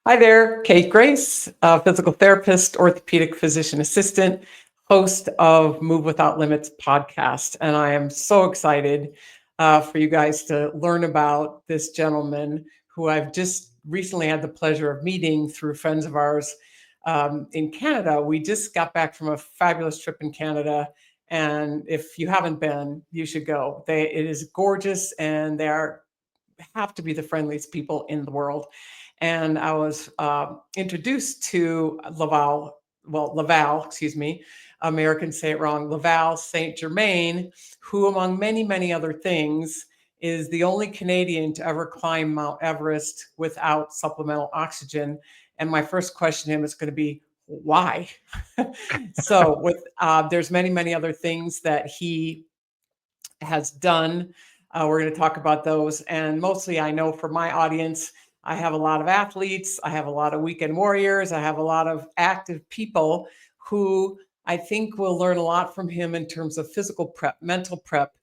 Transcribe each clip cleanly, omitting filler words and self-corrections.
Hi there, Kate Grace, physical therapist, orthopedic physician assistant, host of Move Without Limits podcast. And I am so excited for you guys to learn about this gentleman who I've just recently had the pleasure of meeting through friends of ours in Canada. We just got back from a fabulous trip in Canada. And if you haven't been, you should go. It is gorgeous and have to be the friendliest people in the world. And I was introduced to Laval, excuse me, Americans say it wrong, Laval St. Germain, who, among many, many other things, is the only Canadian to ever climb Mount Everest without supplemental oxygen. And my first question to him is going to be, why? So, with there's many, many other things that he has done. We're going to talk about those. And mostly, I know for my audience, I have a lot of athletes, I have a lot of weekend warriors, I have a lot of active people who I think will learn a lot from him in terms of physical prep, mental prep,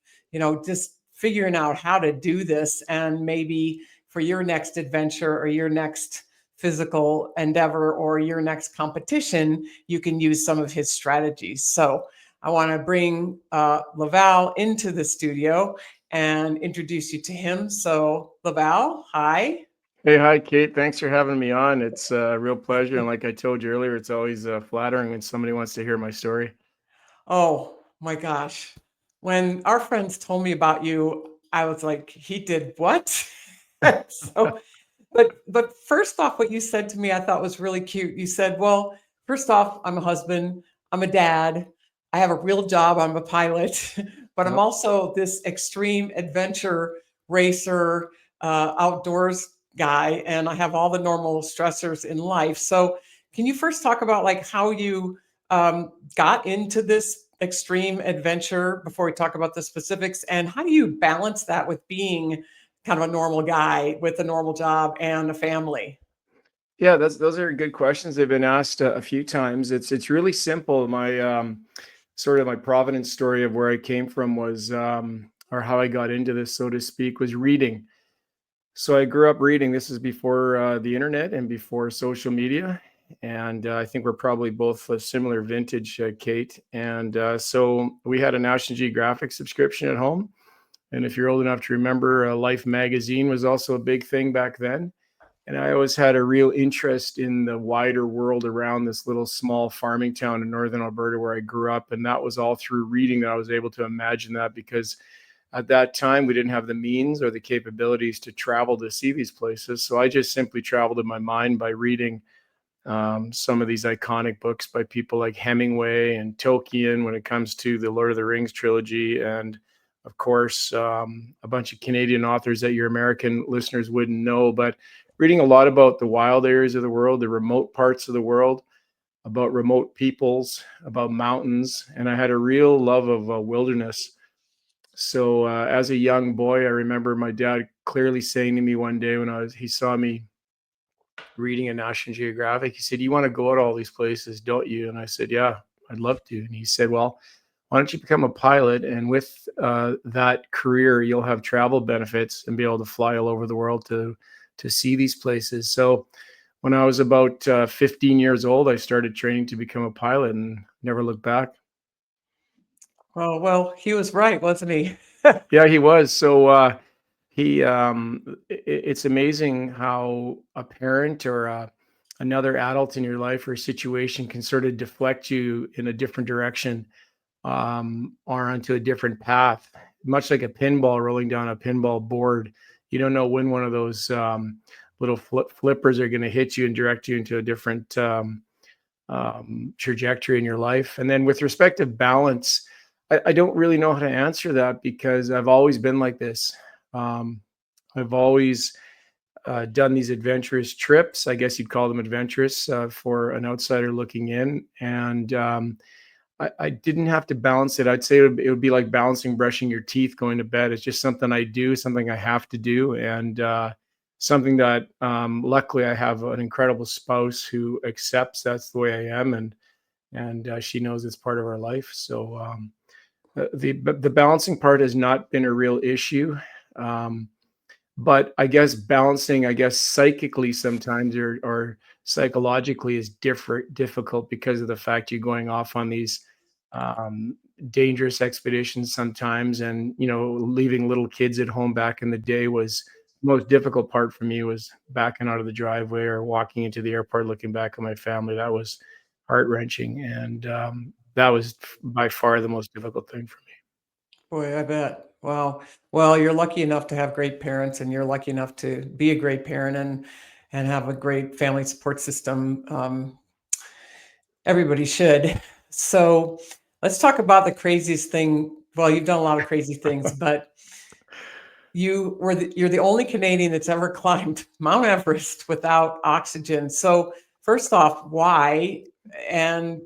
just figuring out how to do this. And maybe for your next adventure or your next physical endeavor or your next competition, you can use some of his strategies. So, I want to bring Laval into the studio and introduce you to him. So, Laval, hi. Hey, hi, Kate. Thanks for having me on. It's a real pleasure. And like I told you earlier, it's always flattering when somebody wants to hear my story. Oh my gosh. When our friends told me about you, I was like, he did what? so, but first off, what you said to me, I thought was really cute. You said, well, first off, I'm a husband, I'm a dad, I have a real job, I'm a pilot, but I'm Yep. also this extreme adventure racer, outdoors guy, and I have all the normal stressors in life. So, can you first talk about like how you got into this extreme adventure before we talk about the specifics, and how do you balance that with being kind of a normal guy with a normal job and a family? Yeah, those are good questions. They've been asked a few times. It's really simple. My sort of my provenance story of where I came from was, or how I got into this, so to speak, was reading. So I grew up reading. This is before the internet and before social media. And I think we're probably both a similar vintage, Kate. And so we had a National Geographic subscription at home. And if you're old enough to remember, Life magazine was also a big thing back then. And I always had a real interest in the wider world around this little small farming town in northern Alberta where I grew up. And that was all through reading that I was able to imagine that, because at that time we didn't have the means or the capabilities to travel to see these places. So I just simply traveled in my mind by reading some of these iconic books by people like Hemingway and Tolkien when it comes to the Lord of the Rings trilogy. And of course, a bunch of Canadian authors that your American listeners wouldn't know, but reading a lot about the wild areas of the world, the remote parts of the world, about remote peoples, about mountains. And I had a real love of wilderness. So as a young boy, I remember my dad clearly saying to me one day when he saw me reading a National Geographic, he said, "You want to go to all these places, don't you?" And I said, "Yeah, I'd love to." And he said, "Well, why don't you become a pilot? And with that career, you'll have travel benefits and be able to fly all over the world to see these places." So when I was about 15 years old, I started training to become a pilot and never looked back. Well, he was right, wasn't he? Yeah, he was. So it's amazing how a parent or another adult in your life or situation can sort of deflect you in a different direction, or onto a different path, much like a pinball rolling down a pinball board. You don't know when one of those little flippers are going to hit you and direct you into a different trajectory in your life. And then with respect to balance, I don't really know how to answer that because I've always been like this. Um, I've always done these adventurous trips. I guess you'd call them adventurous for an outsider looking in. And I didn't have to balance it. I'd say it would be like balancing brushing your teeth going to bed. It's just something I do, something I have to do. And something that luckily I have an incredible spouse who accepts that's the way I am. And she knows it's part of our life. So the balancing part has not been a real issue. Um, But I guess balancing, I guess psychically sometimes or psychologically is difficult because of the fact you're going off on these um, dangerous expeditions sometimes, and leaving little kids at home back in the day was the most difficult part for me. Was backing out of the driveway or walking into the airport, looking back at my family. That was heart wrenching, and that was by far the most difficult thing for me. Boy, I bet. Wow. Well, you're lucky enough to have great parents, and you're lucky enough to be a great parent and have a great family support system. Everybody should. So let's talk about the craziest thing. Well, you've done a lot of crazy things, but you're the only Canadian that's ever climbed Mount Everest without oxygen. So first off, why? And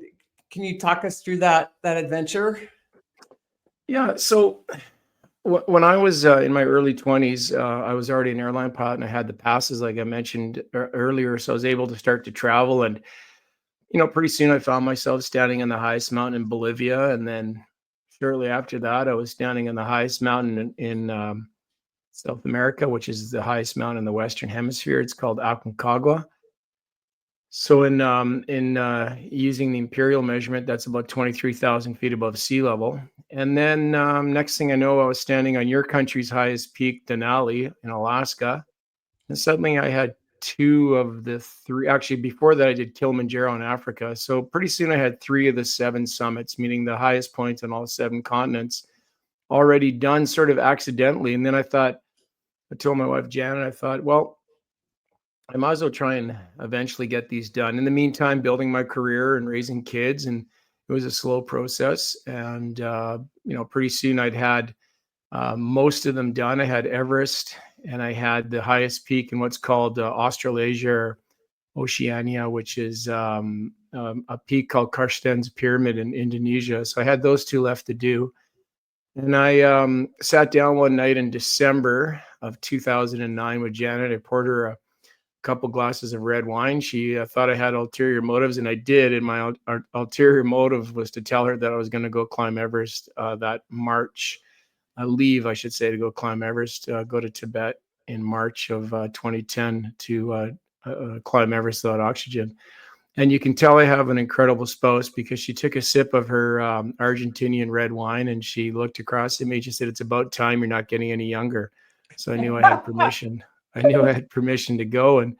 can you talk us through that adventure? Yeah, so when I was in my early 20s, I was already an airline pilot and I had the passes, like I mentioned earlier. So I was able to start to travel. And, pretty soon I found myself standing on the highest mountain in Bolivia. And then shortly after that, I was standing on the highest mountain in South America, which is the highest mountain in the Western Hemisphere. It's called Aconcagua. So in using the imperial measurement, that's about 23,000 feet above sea level. And then next thing I know, I was standing on your country's highest peak, Denali in Alaska. And suddenly I had two of the three. Actually, before that, I did Kilimanjaro in Africa. So pretty soon I had three of the seven summits, meaning the highest points on all seven continents, already done sort of accidentally. And then I told my wife, Janet, I thought, well, I might as well try and eventually get these done. In the meantime, building my career and raising kids, and it was a slow process. And pretty soon I'd had most of them done. I had Everest, and I had the highest peak in what's called Australasia or Oceania, which is a peak called Karsten's Pyramid in Indonesia. So I had those two left to do. And I sat down one night in December of 2009 with Janet. I poured her a couple glasses of red wine. She thought I had ulterior motives, and I did. And my ulterior motive was to tell her that I was going to go climb Everest that March. Leave, I should say, to go climb Everest, go to Tibet in March of 2010 to climb Everest without oxygen. And you can tell I have an incredible spouse because she took a sip of her Argentinian red wine and she looked across at me. She said, "It's about time. You're not getting any younger." So I knew I had permission. I knew I had permission to go. And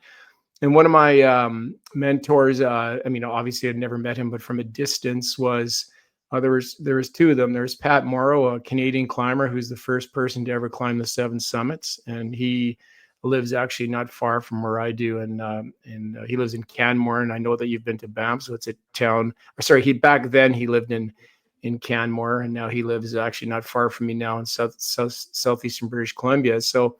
one of my mentors, I mean, obviously I'd never met him, but from a distance was there was two of them. There's Pat Morrow, a Canadian climber who's the first person to ever climb the seven summits, and he lives actually not far from where I do, and he lives in Canmore. And I know that you've been to Banff, so it's a town. Or sorry, he back then he lived in Canmore, and now he lives actually not far from me now in southeastern British Columbia. So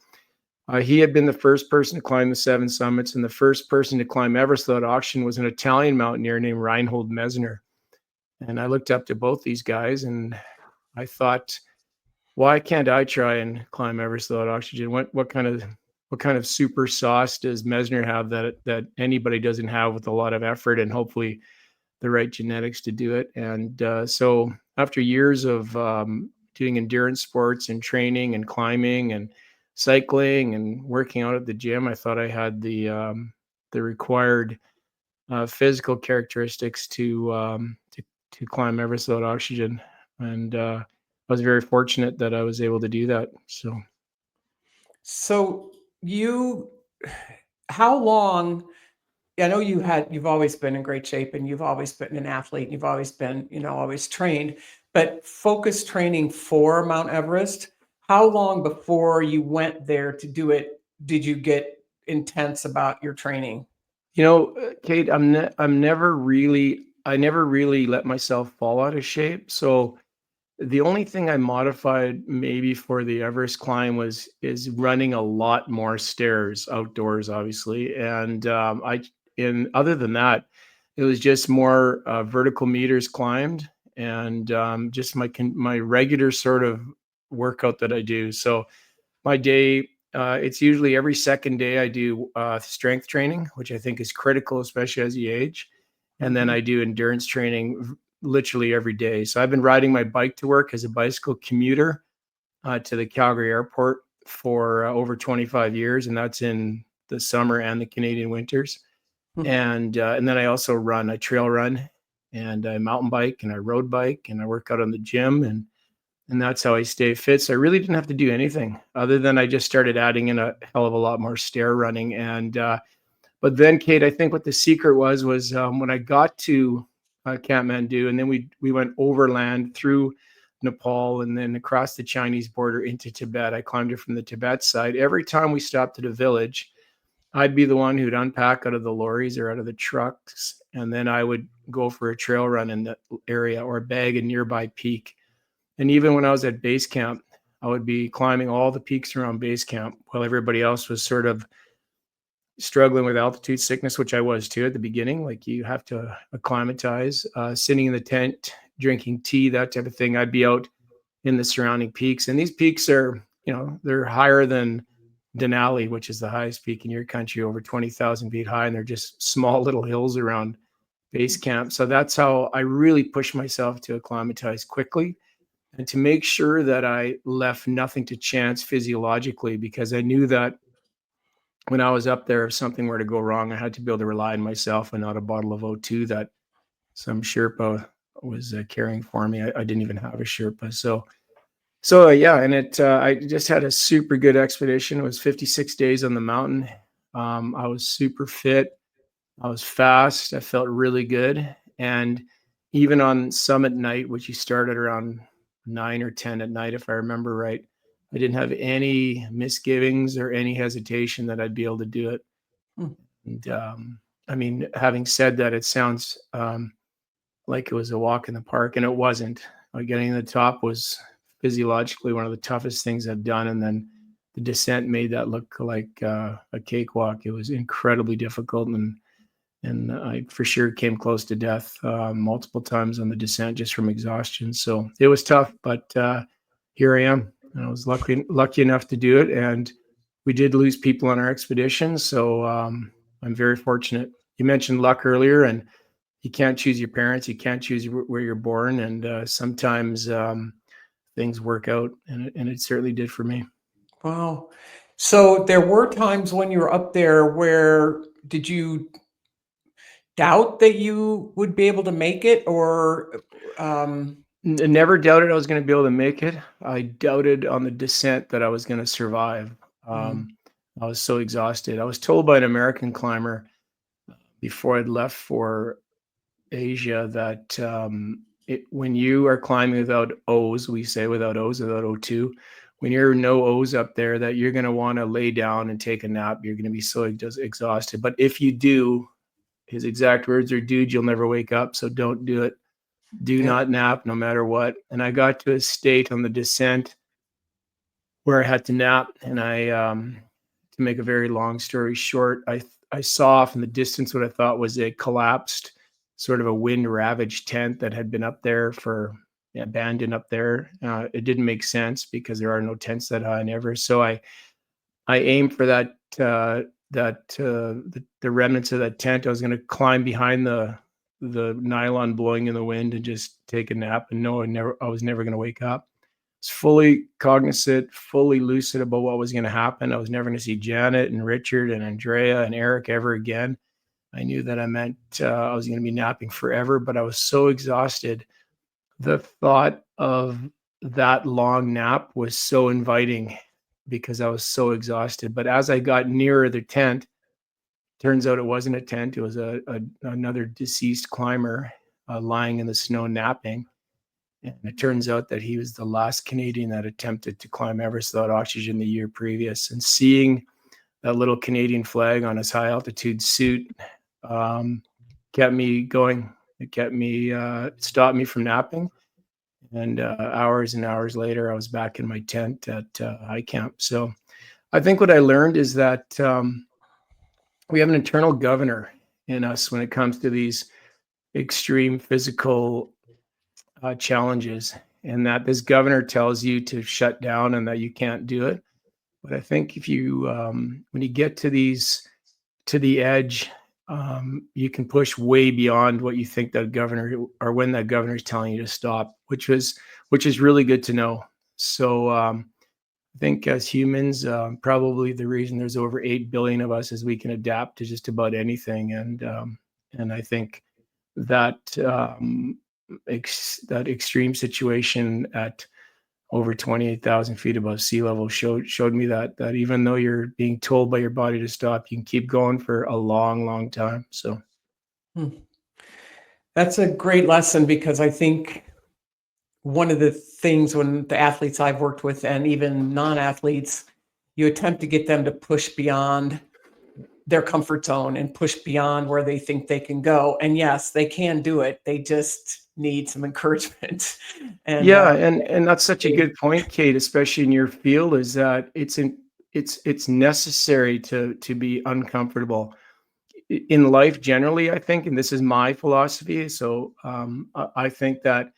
he had been the first person to climb the seven summits, and the first person to climb Everest without oxygen was an Italian mountaineer named Reinhold Messner. And I looked up to both these guys, and I thought, why can't I try and climb Everest without oxygen? What kind of super sauce does Messner have that anybody doesn't have with a lot of effort and hopefully the right genetics to do it? And so after years of doing endurance sports and training and climbing and cycling and working out at the gym, I thought I had the required physical characteristics to climb Everest without oxygen. And I was very fortunate that I was able to do that. So So you, how long? I know you've always been in great shape and you've always been an athlete. You've always been, always trained, but focus training for Mount Everest. How long before you went there to do it did you get intense about your training? Kate, I never really let myself fall out of shape. So the only thing I modified maybe for the Everest climb is running a lot more stairs outdoors, obviously, and other than that, it was just more vertical meters climbed and just my regular sort of workout that I do. So my day, it's usually every second day I do strength training, which I think is critical, especially as you age. And then Mhm. I do endurance training literally every day. So I've been riding my bike to work as a bicycle commuter to the Calgary airport for over 25 years, and that's in the summer and the Canadian winters. Mm. And then I also run. I trail run, and I mountain bike, and I road bike, and I work out in the gym, and that's how I stay fit. So I really didn't have to do anything other than I just started adding in a hell of a lot more stair running. And but then, Kate, I think what the secret was when I got to Kathmandu, and then we went overland through Nepal and then across the Chinese border into Tibet. I climbed it from the Tibet side. Every time we stopped at a village, I'd be the one who'd unpack out of the lorries or out of the trucks, and then I would go for a trail run in the area or bag a nearby peak. And even when I was at base camp, I would be climbing all the peaks around base camp while everybody else was sort of struggling with altitude sickness, which I was too at the beginning. Like you have to acclimatize, sitting in the tent, drinking tea, that type of thing. I'd be out in the surrounding peaks. And these peaks are, they're higher than Denali, which is the highest peak in your country, over 20,000 feet high. And they're just small little hills around base camp. So that's how I really pushed myself to acclimatize quickly and to make sure that I left nothing to chance physiologically, because I knew that when I was up there, if something were to go wrong, I had to be able to rely on myself and not a bottle of O2 that some Sherpa was carrying for me. I didn't even have a Sherpa. So yeah, and I just had a super good expedition. It was 56 days on the mountain. I was super fit. I was fast. I felt really good. And even on summit night, which you started around 9 or 10 at night, if I remember right, I didn't have any misgivings or any hesitation that I'd be able to do it. Mm. And I mean, having said that, it sounds like it was a walk in the park, and it wasn't. Getting to the top was physiologically one of the toughest things I've done. And then the descent made that look like a cakewalk. It was incredibly difficult. And I for sure came close to death multiple times on the descent just from exhaustion. So it was tough, but here I am. I was lucky enough to do it, and we did lose people on our expedition. So I'm very fortunate. You mentioned luck earlier, and you can't choose your parents. You can't choose where you're born, and sometimes things work out, and it certainly did for me. Wow. So there were times when you were up there where did you doubt that you would be able to make it, or Never doubted I was going to be able to make it. I doubted on the descent that I was going to survive. mm, I was so exhausted. I was told by an American climber before I'd left for Asia that when you are climbing without O's, we say without O's, without O2, when you're no O's up there, that you're going to want to lay down and take a nap. You're going to be so exhausted. But if you do, his exact words are, dude, you'll never wake up. So don't do it. Do yeah, not nap no matter what. And I got to a state on the descent where I had to nap. And to make a very long story short, I saw off in the distance what I thought was a collapsed, sort of a wind ravaged tent that had been up there abandoned up there. It didn't make sense because there are no tents that high in Everest. So I aimed for the remnants of that tent. I was going to climb behind the nylon blowing in the wind and just take a nap, and no, I was never going to wake up. I was fully cognizant, fully lucid about what was going to happen. I was never going to see Janet and Richard and Andrea and Eric ever again. I knew that I meant I was going to be napping forever, but I was so exhausted. The thought of that long nap was so inviting because I was so exhausted. But as I got nearer the tent, turns out it wasn't a tent. It was another deceased climber lying in the snow napping. And it turns out that he was the last Canadian that attempted to climb Everest without oxygen the year previous. And seeing that little Canadian flag on his high altitude suit kept me going. It kept me, stopped me from napping. And hours and hours later, I was back in my tent at high camp. So I think what I learned is that we have an internal governor in us when it comes to these extreme physical challenges, and that this governor tells you to shut down and that you can't do it. But I think if you, when you get to the edge, you can push way beyond what you think that governor, or when that governor is telling you to stop, which is really good to know. So I think as humans, probably the reason there's over 8 billion of us is we can adapt to just about anything. And I think that that extreme situation at over 28,000 feet above sea level showed me that even though you're being told by your body to stop, you can keep going for a long, long time. So Hmm. That's a great lesson, because I think one of the things when the athletes I've worked with, and even non-athletes, you attempt to get them to push beyond their comfort zone and push beyond where they think they can go. And yes, they can do it. They just need some encouragement. And yeah, and that's such a good point, Kate, especially in your field, is that it's necessary to be uncomfortable in life generally, I think, and this is my philosophy. So I think that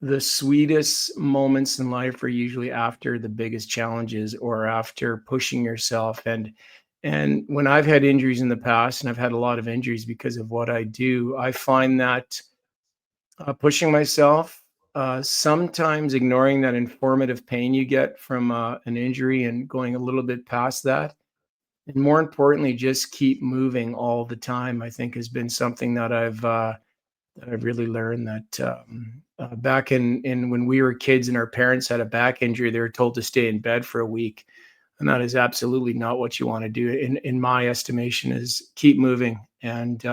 the sweetest moments in life are usually after the biggest challenges or after pushing yourself. And when I've had injuries in the past, and I've had a lot of injuries because of what I do, I find that pushing myself, sometimes ignoring that informative pain you get from an injury and going a little bit past that, and more importantly, just keep moving all the time, I think has been something that I've really learned. That back in when we were kids and our parents had a back injury, they were told to stay in bed for a week, and that is absolutely not what you want to do. In my estimation, is keep moving, and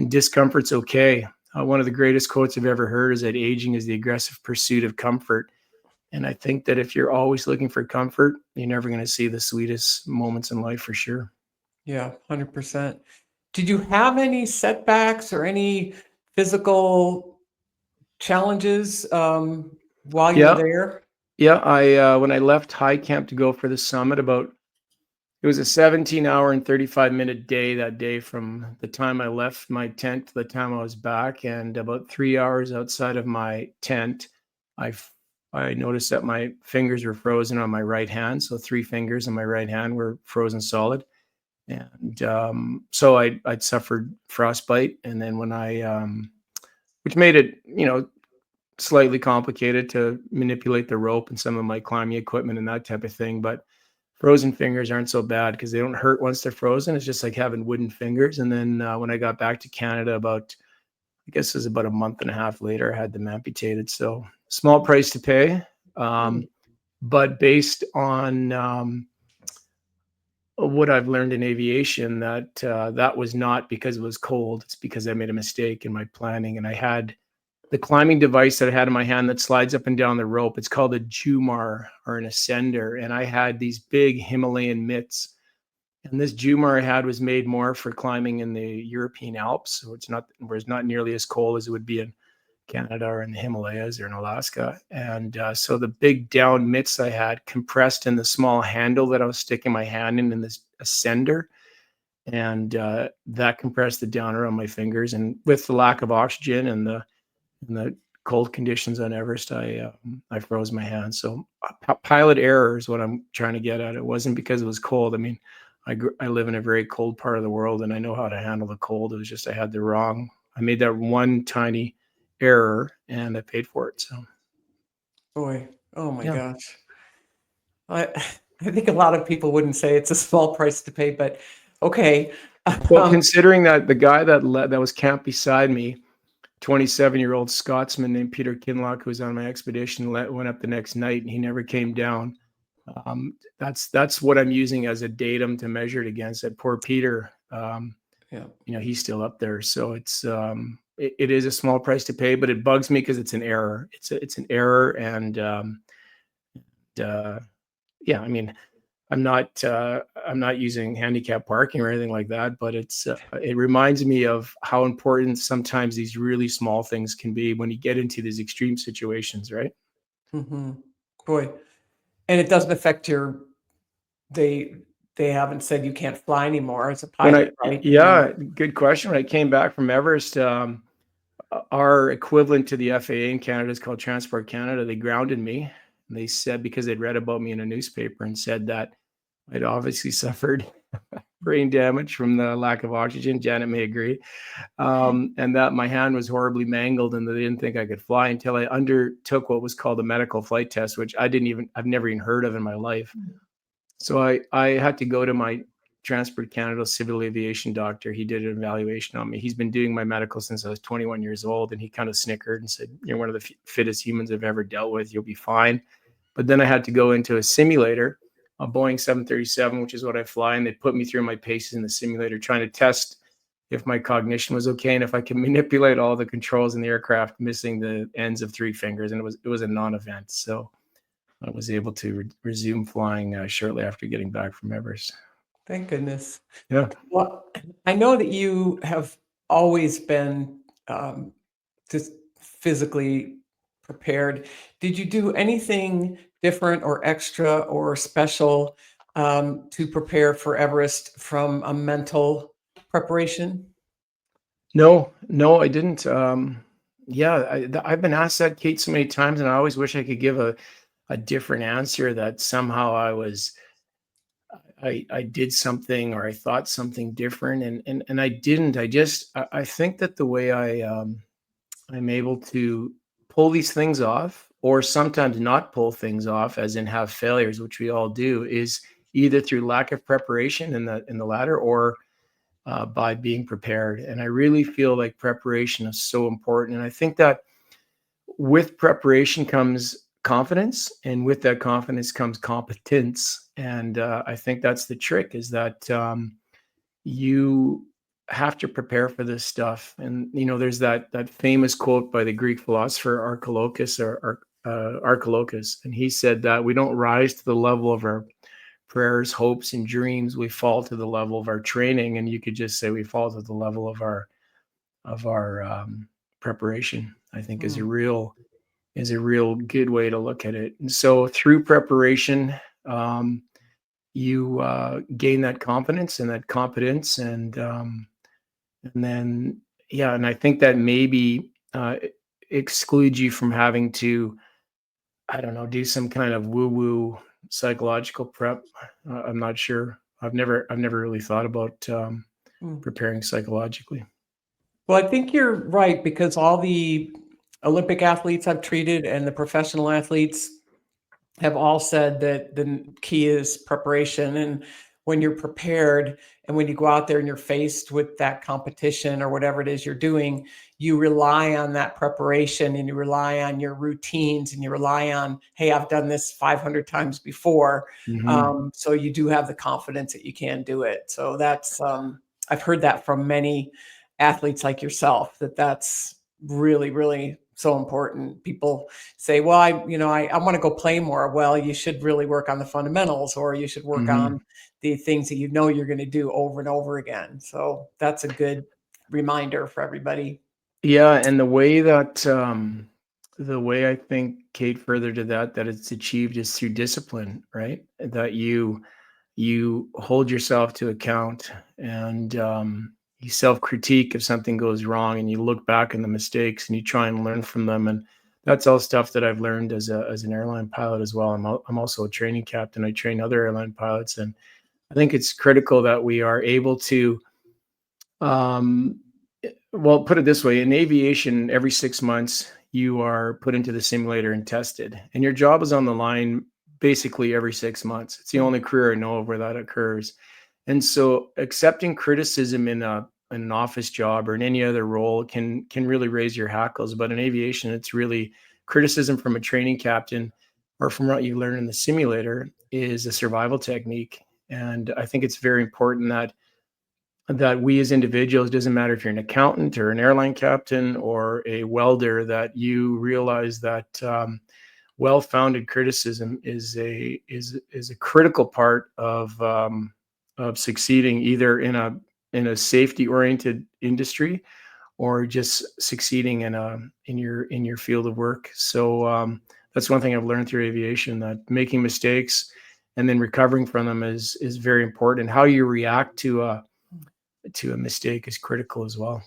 discomfort's okay. One of the greatest quotes I've ever heard is that aging is the aggressive pursuit of comfort. And I think that if you're always looking for comfort, you're never going to see the sweetest moments in life for sure. yeah, 100%. Did you have any setbacks or any physical challenges while you were Yeah. there? Yeah. When I left high camp to go for the summit, it was a 17-hour and 35-minute day that day from the time I left my tent to the time I was back. And about 3 hours outside of my tent, I, f- I noticed that my fingers were frozen on my right hand. So three fingers on my right hand were frozen solid. And so I'd suffered frostbite. And then which made it, slightly complicated to manipulate the rope and some of my climbing equipment and that type of thing. But frozen fingers aren't so bad because they don't hurt once they're frozen. It's just like having wooden fingers. And then when I got back to Canada, I guess it was about a month and a half later, I had them amputated. So small price to pay. Hmm. But based on what I've learned in aviation, that was not because it was cold. It's because I made a mistake in my planning, and I had the climbing device that I had in my hand that slides up and down the rope. It's called a Jumar or an ascender. And I had these big Himalayan mitts. And this Jumar I had was made more for climbing in the European Alps. So where it's not nearly as cold as it would be in Canada or in the Himalayas or in Alaska. And so the big down mitts I had compressed in the small handle that I was sticking my hand in this ascender. And that compressed it down around my fingers. And with the lack of oxygen and the cold conditions on Everest, I froze my hand. So pilot error is what I'm trying to get at. It wasn't because it was cold. I mean, I live in a very cold part of the world, and I know how to handle the cold. It was just I made that one tiny error, and I paid for it. So Boy, oh my yeah. gosh. I I think a lot of people wouldn't say it's a small price to pay, but okay. Well, Um, considering that the guy that was camped beside me, 27-year-old Scotsman named Peter Kinlock, who was on my expedition, went up the next night, and he never came down. That's what I'm using as a datum to measure it against. That poor Peter, yeah. he's still up there. So it is a small price to pay, but it bugs me because it's an error. It's an error, and uh, yeah, I mean, I'm not using handicap parking or anything like that, but it reminds me of how important sometimes these really small things can be when you get into these extreme situations, right? Hmm. Boy, and it doesn't affect they they haven't said you can't fly anymore as a pilot, right? Yeah, good question. When I came back from Everest, our equivalent to the FAA in Canada is called Transport Canada. They grounded me. And they said because they'd read about me in a newspaper and said that I'd obviously suffered brain damage from the lack of oxygen. Janet may agree. And that my hand was horribly mangled and they didn't think I could fly until I undertook what was called a medical flight test, which I've never even heard of in my life. So I had to go to my Transport Canada civil aviation doctor. He did an evaluation on me. He's been doing my medical since I was 21 years old, and he kind of snickered and said, "You're one of the fittest humans I've ever dealt with. You'll be fine." But then I had to go into a simulator, a Boeing 737, which is what I fly, and they put me through my paces in the simulator, trying to test if my cognition was okay and if I can manipulate all the controls in the aircraft, missing the ends of 3 fingers. And it was a non-event. So I was able to resume flying shortly after getting back from Everest. Thank goodness. Yeah. Well, I know that you have always been just physically prepared. Did you do anything different or extra or special to prepare for Everest from a mental preparation? No, I didn't. Yeah, I've been asked that, Kate, so many times, and I always wish I could give a different answer, that somehow I did something or I thought something different, and I didn't. I think that the way I'm able to pull these things off, or sometimes not pull things off, as in have failures, which we all do, is either through lack of preparation in the latter, or by being prepared. And I really feel like preparation is so important. And I think that with preparation comes confidence, and with that confidence comes competence. And I think that's the trick, is that you have to prepare for this stuff. And there's that famous quote by the Greek philosopher Archilochus, and he said that we don't rise to the level of our prayers, hopes, and dreams. We fall to the level of our training, and you could just say we fall to the level of our preparation. I think is a Mm. real good way to look at it. And so through preparation, you gain that confidence and that competence, and then yeah, and I think that maybe excludes you from having to, I don't know, do some kind of woo-woo psychological prep. I'm not sure. I've never really thought about Mm. preparing psychologically. Well, I think you're right, because all the Olympic athletes I've treated and the professional athletes have all said that the key is preparation. And when you're prepared and when you go out there and you're faced with that competition or whatever it is you're doing, you rely on that preparation and you rely on your routines and you rely on, hey, I've done this 500 times before. Hmm. So you do have the confidence that you can do it. So that's, I've heard that from many athletes like yourself, that's really, really so important. People say, well, I want to go play more. Well, you should really work on the fundamentals, or you should work Hmm. on the things that you're going to do over and over again. So that's a good reminder for everybody. Yeah, and the way I think, Kate, further to that it's achieved is through discipline, right? That you hold yourself to account, and you self-critique if something goes wrong, and you look back on the mistakes and you try and learn from them. And that's all stuff that I've learned as an airline pilot as well. I'm also a training captain. I train other airline pilots, and I think it's critical that we are able to, um, well, put it this way: in aviation, every 6 months you are put into the simulator and tested, and your job is on the line basically every 6 months. It's the only career I know of where that occurs. And so accepting criticism in an office job or in any other role can really raise your hackles. But in aviation, it's really criticism from a training captain or from what you learn in the simulator is a survival technique. And I think it's very important that we as individuals, doesn't matter if you're an accountant or an airline captain or a welder, that you realize that well-founded criticism is a critical part of succeeding, either in a safety-oriented industry or just succeeding in your field of work. So that's one thing I've learned through aviation, that making mistakes and then recovering from them is very important. And how you react to a mistake is critical as well,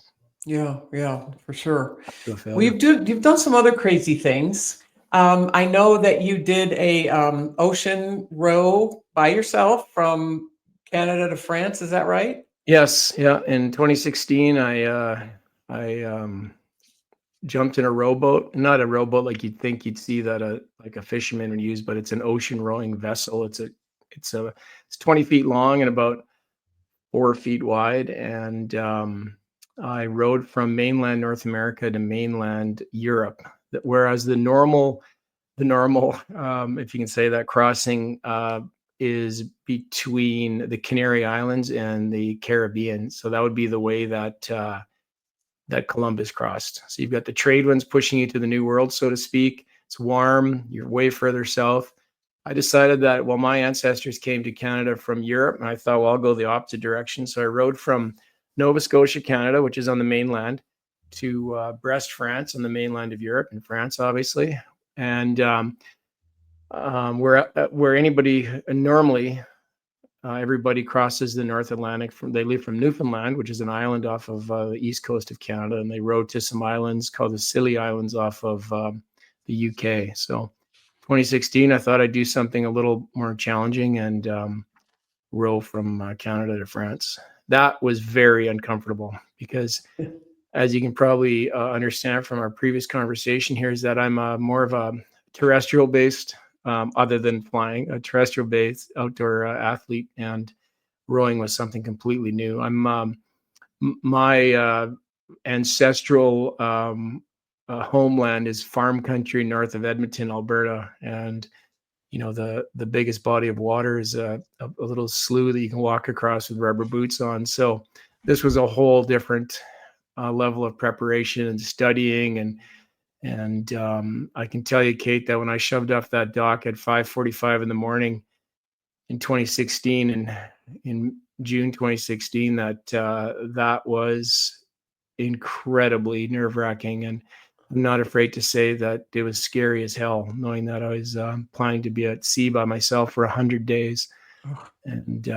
Yeah, yeah, for sure. to a Well, failure. you've done some other crazy things. I know that you did a ocean row by yourself from Canada to France, is that right? Yes, yeah. In 2016, I jumped in a rowboat. Not a rowboat like you'd think you'd see that like a fisherman would use, but it's an ocean rowing vessel. It's 20 feet long and about 4 feet wide, and I rode from mainland North America to mainland Europe. Whereas the normal, if you can say that, crossing is between the Canary Islands and the Caribbean. So that would be the way that Columbus crossed. So you've got the trade winds pushing you to the New World, so to speak. It's warm. You're way further south. I decided that, well, my ancestors came to Canada from Europe, and I thought, well, I'll go the opposite direction. So I rode from Nova Scotia, Canada, which is on the mainland, to Brest, France, on the mainland of Europe, in France, obviously. And where anybody normally everybody crosses the North Atlantic they leave from Newfoundland, which is an island off of the east coast of Canada, and they rode to some islands called the Scilly Islands off of the UK. So 2016, I thought I'd do something a little more challenging and row from Canada to France. That was very uncomfortable because, as you can probably understand from our previous conversation here, is that I'm more of a terrestrial-based, other than flying, a terrestrial-based outdoor athlete, and rowing was something completely new. My ancestral homeland is farm country north of Edmonton, Alberta, and the biggest body of water is a little slough that you can walk across with rubber boots on. So this was a whole different level of preparation and studying, and I can tell you, Kate, that when I shoved off that dock at 5:45 in the morning in 2016, and in June 2016, that was incredibly nerve-wracking, and I'm not afraid to say that it was scary as hell, knowing that I was planning to be at sea by myself for 100 days, and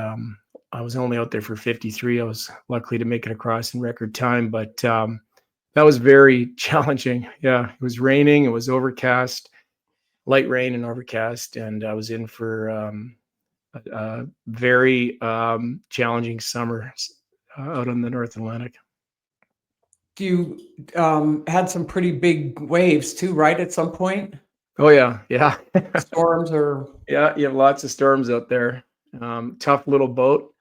I was only out there for 53. I was lucky to make it across in record time, but that was very challenging. Yeah, it was raining, it was overcast, light rain and overcast, and I was in for a very challenging summer out on the North Atlantic. You had some pretty big waves too, right? At some point, Oh yeah, yeah. storms or Yeah, you have lots of storms out there. Tough little boat.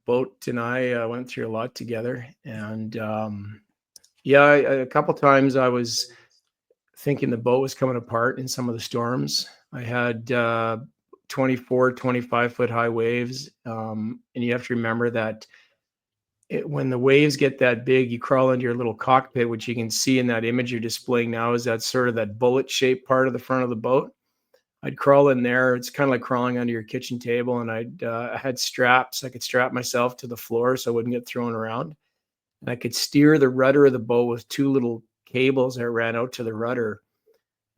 Boat and I went through a lot together, and yeah, a couple times I was thinking the boat was coming apart in some of the storms. I had 24, 25-foot high waves, and you have to remember that when the waves get that big, you crawl into your little cockpit, which you can see in that image you're displaying now, is that sort of that bullet-shaped part of the front of the boat. I'd crawl in there. It's kind of like crawling under your kitchen table, and I had straps. I could strap myself to the floor so I wouldn't get thrown around. And I could steer the rudder of the boat with two little cables that ran out to the rudder.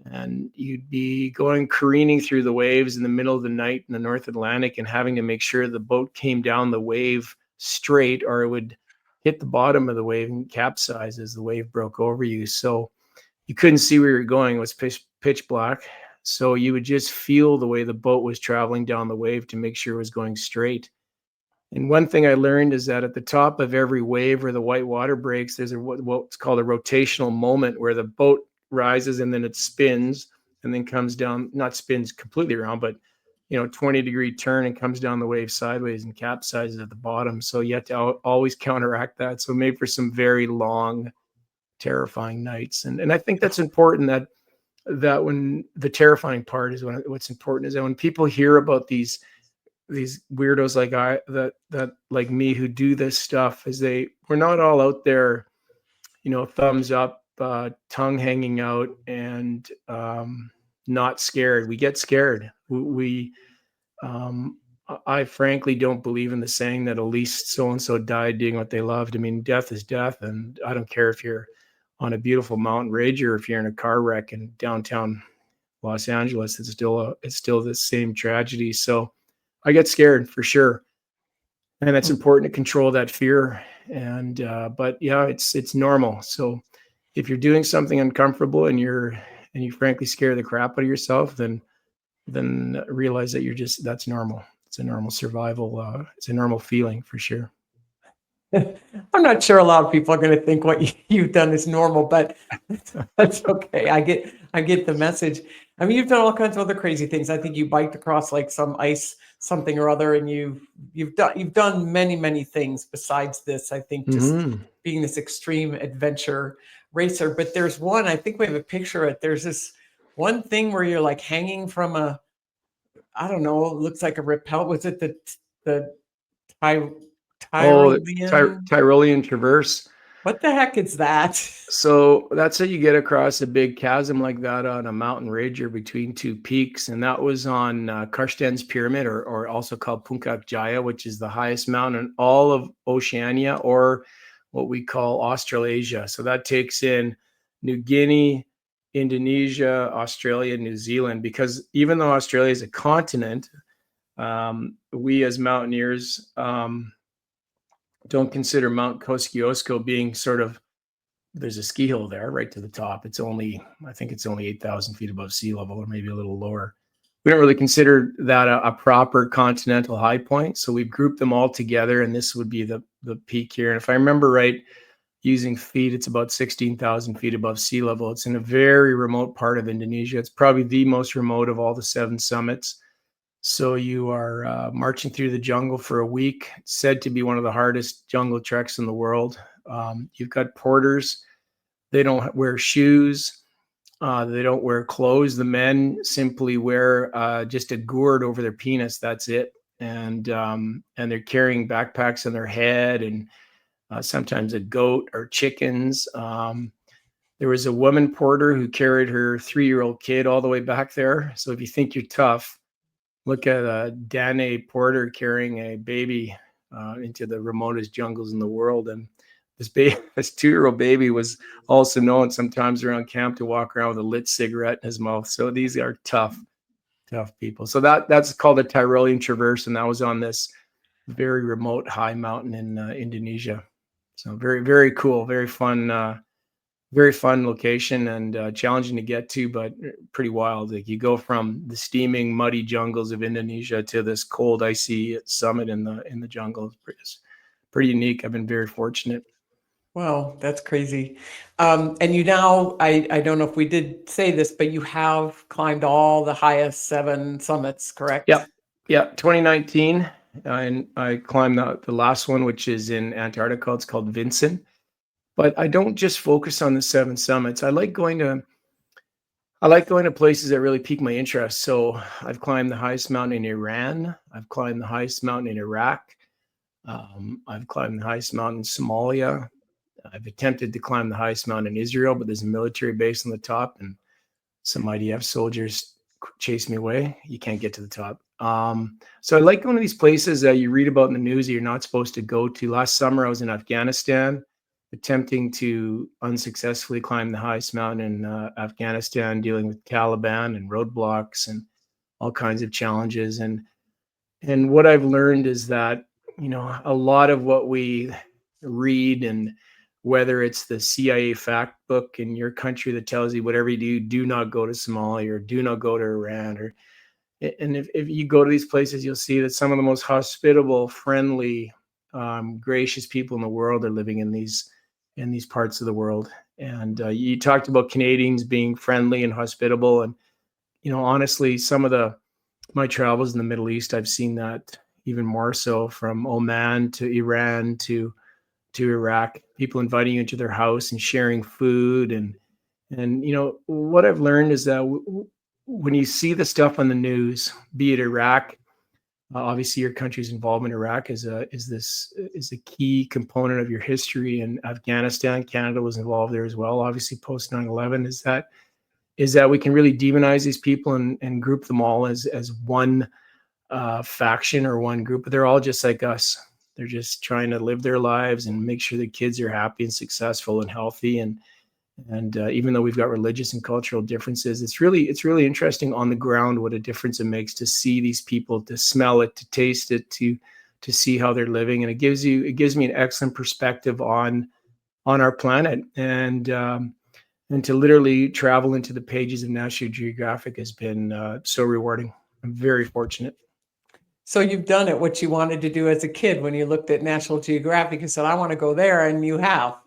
And you'd be going careening through the waves in the middle of the night in the North Atlantic and having to make sure the boat came down the wave straight, or it would hit the bottom of the wave and capsize as the wave broke over you. So you couldn't see where you're going. It was pitch black. So you would just feel the way the boat was traveling down the wave to make sure it was going straight. And one thing I learned is that at the top of every wave where the white water breaks, there's what's called a rotational moment where the boat rises and then it spins and then comes down, not spins completely around, but 20-degree turn and comes down the wave sideways and capsizes at the bottom. So you have to always counteract that. So made for some very long, terrifying nights. And I think that's important, that when the terrifying part is what's important is that when people hear about these weirdos like me who do this stuff, we're not all out there, thumbs up, tongue hanging out, and not scared. We get scared. I frankly don't believe in the saying that at least so and so died doing what they loved. I mean, death is death, and I don't care if you're on a beautiful mountain ridge or if you're in a car wreck in downtown Los Angeles. It's still the same tragedy. So I get scared for sure, and it's important to control that fear. And but yeah, it's normal. So if you're doing something uncomfortable and you frankly scare the crap out of yourself, then realize that that's normal. it's a normal survival. It's a normal feeling for sure. I'm not sure a lot of people are going to think what you've done is normal, but that's okay. I get the message. I mean, you've done all kinds of other crazy things. I think you biked across like some ice, something or other, and you've done many things besides this. I think just being this extreme adventure racer. But there's one, I think we have a picture of it. There's this one thing where you're like hanging from a, I don't know, it looks like a rappel. Was it the Ty, Oh, Tyrolean? Tyrolean Traverse. What the heck is that? So that's how you get across a big chasm like that on a mountain ridge or between two peaks. And that was on Karsten's Pyramid, or also called Puncak Jaya, which is the highest mountain in all of Oceania, or what we call Australasia. So that takes in New Guinea, Indonesia, Australia, New Zealand, because even though Australia is a continent, we as mountaineers don't consider Mount Kosciuszko being sort of, there's a ski hill there right to the top. I think it's only 8,000 feet above sea level, or maybe a little lower. We don't really consider that a proper continental high point. So we've grouped them all together, and this would be the peak here. And if I remember right, using feet, it's about 16,000 feet above sea level. It's in a very remote part of Indonesia. It's probably the most remote of all the 7 summits. So you are marching through the jungle for a week. It's said to be one of the hardest jungle treks in the world. You've got porters. They don't wear shoes. They don't wear clothes. The men simply wear just a gourd over their penis. That's it. And they're carrying backpacks on their head, and sometimes a goat or chickens. There was a woman porter who carried her 3-year-old kid all the way back there. So if you think you're tough, look at a Dane porter carrying a baby into the remotest jungles in the world. And this 2-year-old baby was also known sometimes around camp to walk around with a lit cigarette in his mouth. So these are tough people. So that's called the Tyrolean Traverse, and that was on this very remote high mountain in Indonesia. So very cool, very fun location, and challenging to get to, but pretty wild. Like, you go from the steaming, muddy jungles of Indonesia to this cold, icy summit in the jungle. It's pretty unique. I've been very fortunate. Wow, that's crazy. And you now, I don't know if we did say this, but you have climbed all the highest 7 summits, correct? Yeah. 2019, and I climbed the last one, which is in Antarctica. It's called Vincent. But I don't just focus on the 7 summits. I like going to places that really pique my interest. So I've climbed the highest mountain in Iran. I've climbed the highest mountain in Iraq. I've climbed the highest mountain in Somalia. I've attempted to climb the highest mountain in Israel, but there's a military base on the top, and some IDF soldiers chased me away. You can't get to the top. So I like going to these places that you read about in the news that you're not supposed to go to. Last summer, I was in Afghanistan, attempting to unsuccessfully climb the highest mountain in Afghanistan, dealing with Taliban and roadblocks and all kinds of challenges. And what I've learned is that, a lot of what we read, and whether it's the CIA fact book in your country that tells you whatever you do not go to Somalia, or do not go to Iran, and if you go to these places, you'll see that some of the most hospitable, friendly, gracious people in the world are living in these parts of the world. And you talked about Canadians being friendly and hospitable, and honestly, some of my travels in the Middle East, I've seen that even more so, from Oman to Iran to Iraq. People inviting you into their house and sharing food, and what I've learned is that when you see the stuff on the news, be it Iraq, obviously your country's involvement in Iraq is a key component of your history. And Afghanistan, Canada was involved there as well. Obviously, post 9/11, is that we can really demonize these people and group them all as one faction or one group, but they're all just like us. They're just trying to live their lives and make sure the kids are happy and successful and healthy. And even though we've got religious and cultural differences, it's really interesting on the ground what a difference it makes to see these people, to smell it, to taste it, to see how they're living. And it gives me an excellent perspective on our planet. And to literally travel into the pages of National Geographic has been so rewarding. I'm very fortunate. So you've done it, what you wanted to do as a kid when you looked at National Geographic and said, I want to go there, and you have.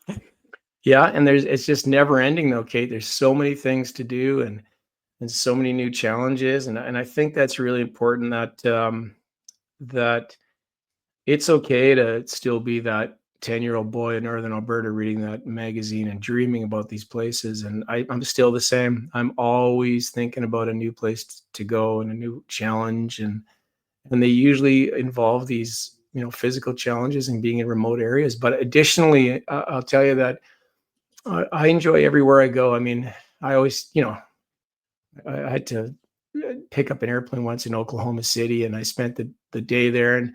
Yeah, and it's just never ending though, Kate. There's so many things to do and so many new challenges, and I think that's really important that it's okay to still be that 10-year-old boy in Northern Alberta reading that magazine and dreaming about these places. And I'm still the same. I'm always thinking about a new place to go and a new challenge. And they usually involve these, physical challenges and being in remote areas. But additionally, I'll tell you that I enjoy everywhere I go. I mean, I always, I had to pick up an airplane once in Oklahoma City, and I spent the day there, and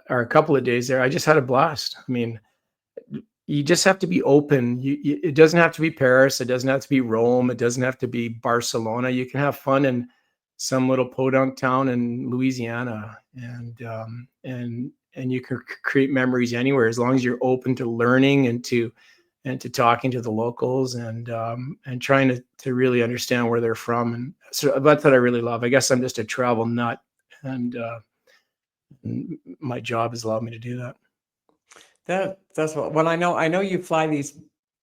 or a couple of days there. I just had a blast. I mean, you just have to be open. It doesn't have to be Paris. It doesn't have to be Rome. It doesn't have to be Barcelona. You can have fun in some little podunk town in Louisiana, and you can create memories anywhere as long as you're open to learning and to talking to the locals and trying to really understand where they're from. And so that's what I really love. I guess I'm just a travel nut, and my job has allowed me to do that. That's what, when I know you fly these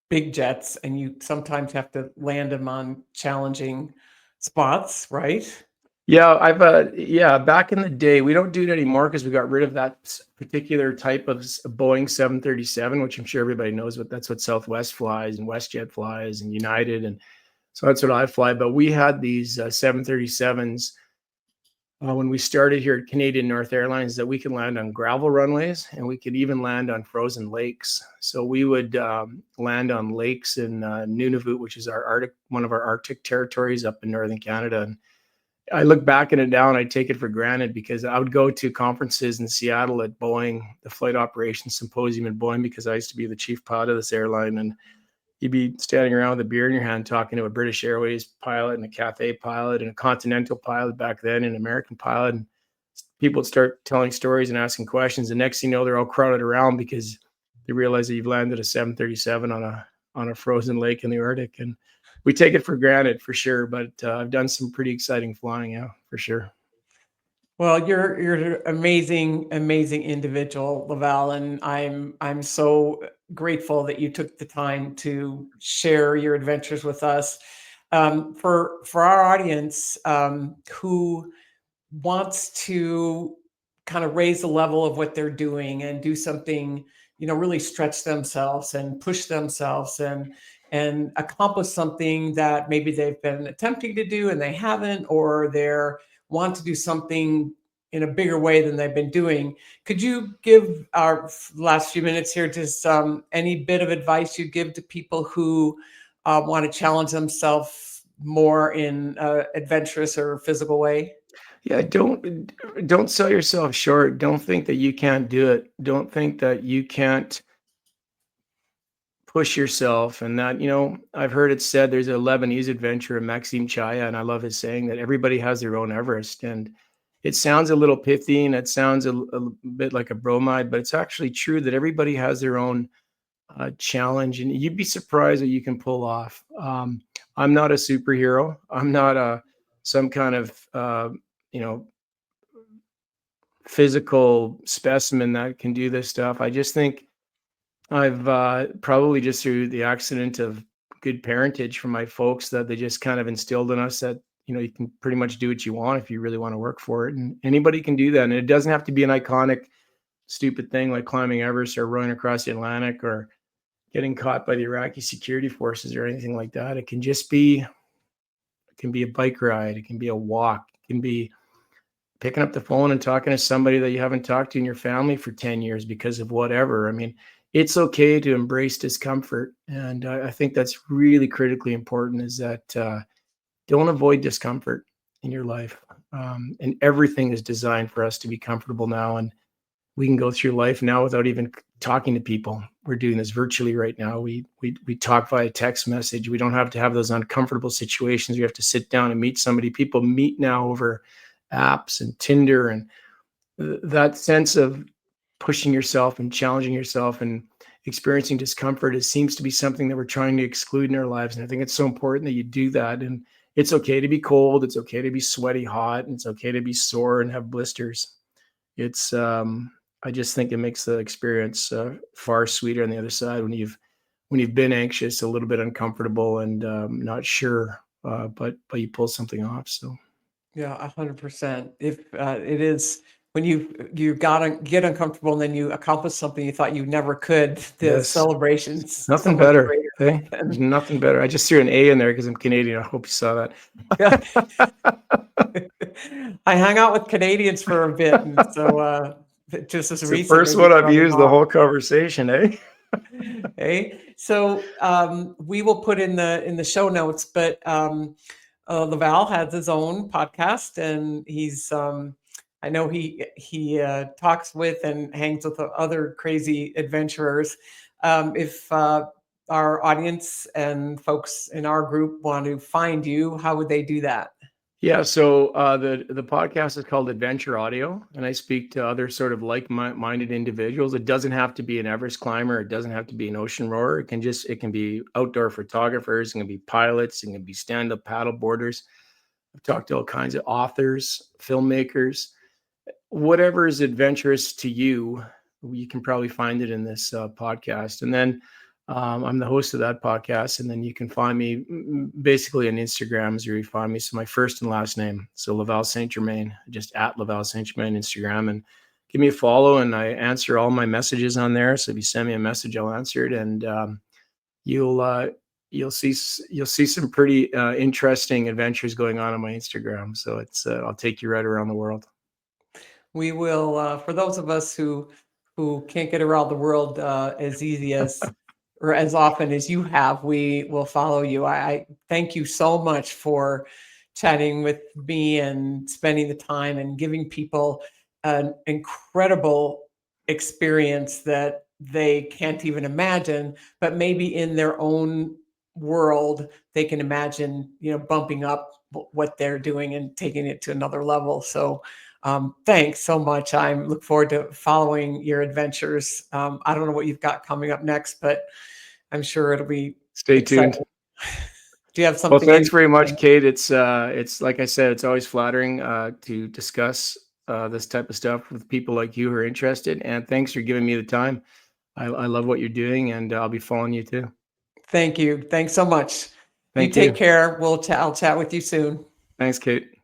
big jets and you sometimes have to land them on challenging spots, right? Yeah, back in the day, we don't do it anymore because we got rid of that particular type of Boeing 737, which I'm sure everybody knows, but that's what Southwest flies and WestJet flies and United. And so that's what I fly. But we had these 737s when we started here at Canadian North Airlines that we could land on gravel runways and we could even land on frozen lakes. So we would land on lakes in Nunavut, which is one of our Arctic territories up in northern Canada. And I look back at it now and I take it for granted because I would go to conferences in Seattle at Boeing, the Flight Operations Symposium at Boeing, because I used to be the chief pilot of this airline. And you'd be standing around with a beer in your hand talking to a British Airways pilot and a Cathay pilot and a Continental pilot back then and an American pilot. And people would start telling stories and asking questions. And next thing you know, they're all crowded around because they realize that you've landed a 737 on a frozen lake in the Arctic. And we take it for granted for sure. But I've done some pretty exciting flying, yeah, for sure. Well, you're an amazing, amazing individual, Laval, and I'm so grateful that you took the time to share your adventures with us. For our audience who wants to kind of raise the level of what they're doing and do something, really stretch themselves and push themselves and accomplish something that maybe they've been attempting to do and they haven't, or they're want to do something in a bigger way than they've been doing. Could you give our last few minutes here just any bit of advice you give to people who want to challenge themselves more in adventurous or physical way? Yeah, don't sell yourself short. Don't think that you can't do it. Don't think that you can't push yourself. And that, I've heard it said there's a Lebanese adventurer, Maxime Chaya, and I love his saying that everybody has their own Everest. And it sounds a little pithy and it sounds a bit like a bromide, but it's actually true that everybody has their own challenge, and you'd be surprised what you can pull off. I'm not a superhero. I'm not some kind of you know physical specimen that can do this stuff. I just think I've probably just through the accident of good parentage from my folks that they just kind of instilled in us that you can pretty much do what you want if you really want to work for it, and anybody can do that. And it doesn't have to be an iconic, stupid thing like climbing Everest or rowing across the Atlantic or getting caught by the Iraqi security forces or anything like that. It can be a bike ride, it can be a walk, it can be picking up the phone and talking to somebody that you haven't talked to in your family for 10 years because of whatever. I mean, it's okay to embrace discomfort. And I think that's really critically important is that don't avoid discomfort in your life. And everything is designed for us to be comfortable now. And we can go through life now without even talking to people. We're doing this virtually right now. We talk via text message. We don't have to have those uncomfortable situations. We have to sit down and meet somebody. People meet now over apps and Tinder, and that sense of pushing yourself and challenging yourself and experiencing discomfort, it seems to be something that we're trying to exclude in our lives. And I think it's so important that you do that. And it's okay to be cold. It's okay to be sweaty hot. And it's okay to be sore and have blisters. It's I just think it makes the experience far sweeter on the other side when you've been anxious, a little bit uncomfortable, and not sure, but you pull something off. So Yeah, 100%. If it is when you gotta get uncomfortable and then you accomplish something you thought you never could, the yes, celebration's so nothing much better. greater. Hey, there's than- nothing better. I just threw an A in there because I'm Canadian. I hope you saw Yeah. that. I hung out with Canadians for a bit, and so just as It's the first recently we one I've started used the talking. whole conversation, eh? Okay, so we will put in the show notes, but Laval has his own podcast, and he's I know he talks with and hangs with other crazy adventurers. If our audience and folks in our group want to find you, how would they do that? Yeah, so the podcast is called Adventure Audio, and I speak to other sort of like-minded individuals. It doesn't have to be an Everest climber. It doesn't have to be an ocean rower. It can be outdoor photographers. It can be pilots. It can be stand-up paddle boarders. I've talked to all kinds of authors, filmmakers, whatever is adventurous to you. You can probably find it in this podcast. And then I'm the host of that podcast. And then you can find me basically on Instagram is where you find me. So my first and last name. So Laval St. Germain, just at Laval St. Germain Instagram. And give me a follow. And I answer all my messages on there. So if you send me a message, I'll answer it. And you'll you'll see some pretty interesting adventures going on my Instagram. So it's I'll take you right around the world. We will, for those of us who can't get around the world as easy as or as often as you have, we will follow you. I thank you so much for chatting with me and spending the time and giving people an incredible experience that they can't even imagine, but maybe in their own world they can imagine, bumping up what they're doing and taking it to another level. So thanks so much. I look forward to following your adventures. I don't know what you've got coming up next, but I'm sure it'll be Stay tuned. exciting. Do you have Well, something thanks in? very much, Kate. It's like I said, it's always flattering to discuss this type of stuff with people like you who are interested. And thanks for giving me the time. I love what you're doing, and I'll be following you too. Thank you. Thanks so much. You Thank take you. care. I'll chat with you soon. Thanks, Kate.